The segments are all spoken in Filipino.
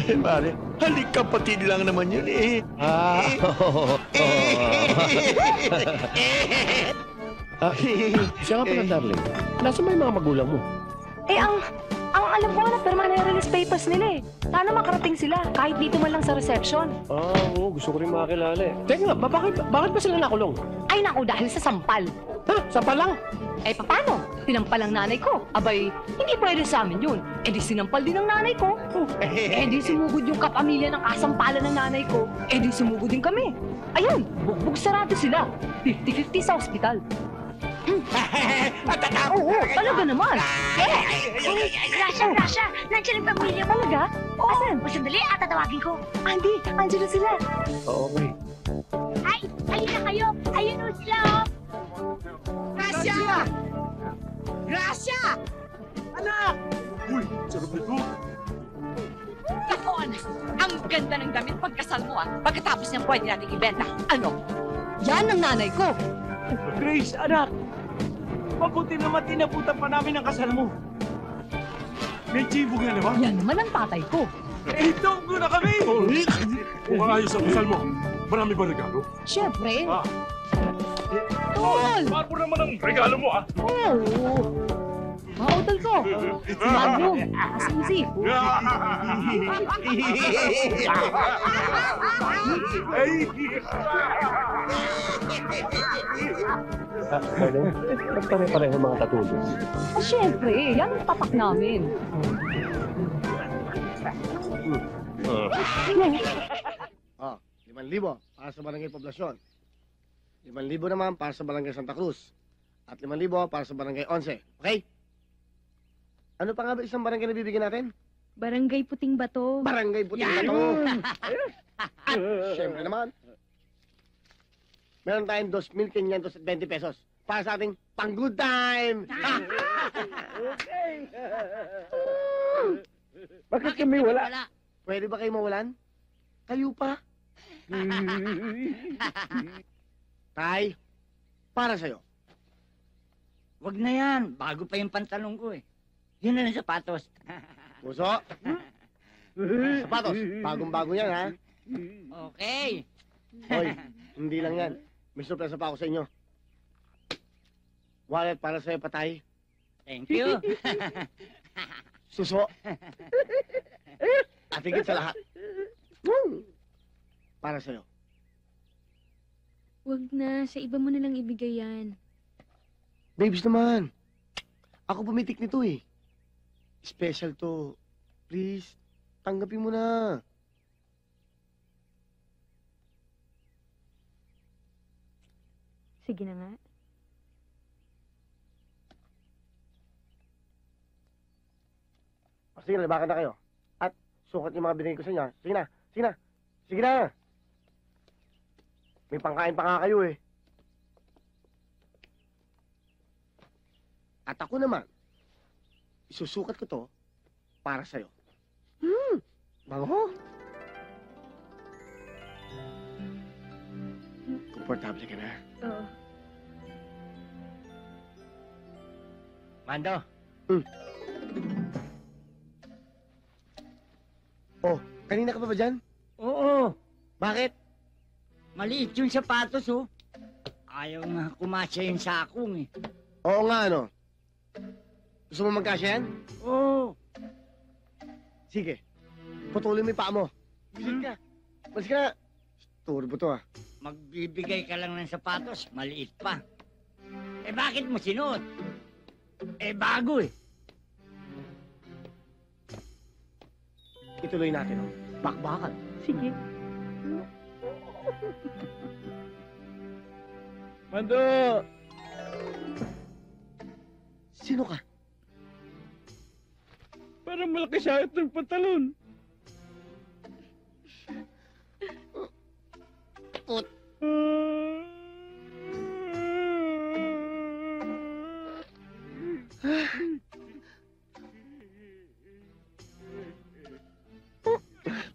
Pare, halik kapatid lang naman yun eh. Siya nga pala, darling. Nasa may mga magulang mo? Eh, ang alam ko na pirma na yung release papers nila eh. Sana makarating sila, kahit dito man lang sa reception. Oo, gusto ko rin makakilala eh. Teka nga, bakit ba sila nakulong? Ay naku, dahil sa sampal. Ha? Sapa lang? Eh, paano? Tinampal ang nanay ko. Abay, hindi pwede sa amin yun. Eh, di sinampal din ang nanay ko. Eh, di sumugod yung kapamilya ng kasampalan ng nanay ko. Eh, di sumugod din kami. Ayun, bugbog sarado sila. 50-50 sa ospital. Oo, talaga naman. Rasha! Nandiyan ang pamilya mo. Talaga? Asan? O, sandali, tatawagin ko. Andy, andyan na sila. Okay. Ay, ayun na kayo. Ayun o sila, oh. Gracia! Gracia! Anak! Uy, sarap nito. Ako, anak. Ang ganda ng damit pagkasal mo, ah. Pagkatapos niyang pwede nating ibenta. Ano? Yan ang nanay ko. Grace, anak! Mabuti naman tinaputan pa namin ang kasal mo. May chibog na naman. Yan naman ang tatay ko. Eh, tunggo na kami! Mukhang ayos ang kasal mo. Marami ba regalo? Siyempre. Tol! Marpo naman ang regalo mo ah. Oo. Mautol ko. Si Magnum. Asumsi. Ay! Darling, ba't pare-pareho mga tatulog? Ah, siyempre. Yan ang tatak namin. Oh, 5,000 para sa Barangay Poblasyon. 5,000 naman para sa Barangay Santa Cruz. At 5,000 para sa Barangay 11. Okay? Ano pa nga ba isang barangay na bibigyan natin? Barangay Puting Bato. Barangay Puting Bato. At syempre naman, meron tayong 2,520 pesos para sa ating pang-good time. Bakit kami wala? Pwede ba kayo mawalan? Kayo pa? Tay, para sa'yo. Wag na yan. Bago pa yung pantalon ko eh. Yun na lang sapatos. Puso? Sapatos, bagong-bago yan, ha? Okay. Hoy, hindi lang yan. May sorpresa pa ako sa inyo. Wallet para sa'yo, patay. Thank you. Suso. At higit sa lahat. Para sa'yo. Wag na. Sa iba mo na lang ibigay yan. Babes naman. Ako pumitik nito eh. Special to. Please, tanggapin mo na. Sige na nga. O, sige na, labakan na kayo. At sukat yung mga binigay ko sa inyo. Sige na, sige na. Sige na. May pangkain pa nga kayo eh. At ako naman, isusukat ko to para sa'yo. Bango. Komportable ka na. Oo. Mando, Oh, kanina ka pa ba dyan? oo. Bakit? Maliit yung sapatos oh. Ayaw nga kumasya yung sakong eh. Oo nga, ano? Gusto mo magkasya yan? Oo. Sige. Putulin mo yung paa mo. Bisit ka. Malis ka na. Turbo to ah. Magbibigay ka lang ng sapatos, maliit pa. Eh bakit mo sinuot? Eh bago eh. Ituloy natin oh. Bakbakan. Sige. Mando! Sino ka? Parang malaki sa itong pantalon. Put.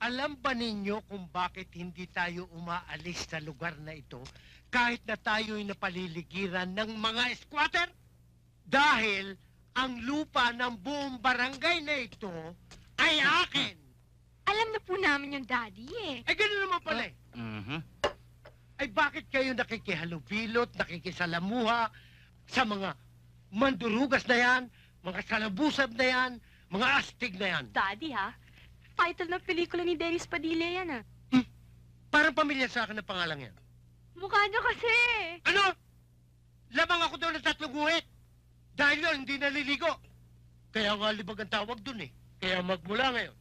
Alam ba ninyo kung bakit hindi tayo umaalis sa lugar na ito kahit na tayo'y napaliligiran ng mga squatter? Dahil ang lupa ng buong barangay na ito ay akin. Alam na po po namin yung daddy eh. Eh, gano'n naman pala eh. Ay bakit kayo nakikihalupilot, nakikisalamuha sa mga mandurugas na yan, mga salabusab na yan, mga astig na yan? Daddy ha? Title ng pelikula ni Dennis Padilla yan ah. Parang pamilya sa akin ang pangalan yan. Mukha niya kasi. Ano? Lamang ako daw ng 3 guhit. Dahil yun, hindi naliligo. Kaya nga libag ang tawag dun eh. Kaya magmula ngayon,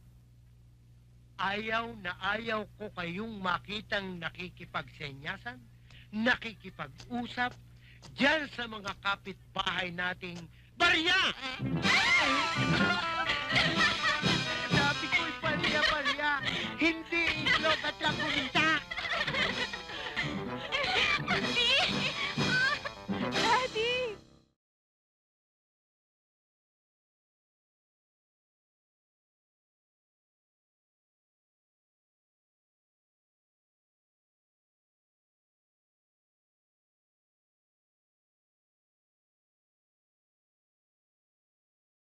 ayaw na ayaw ko kayong makitang nakikipagsenyasan, nakikipag-usap, dyan sa mga kapitbahay nating barya! Sabi ko'y barya-barya, hindi itlog at lang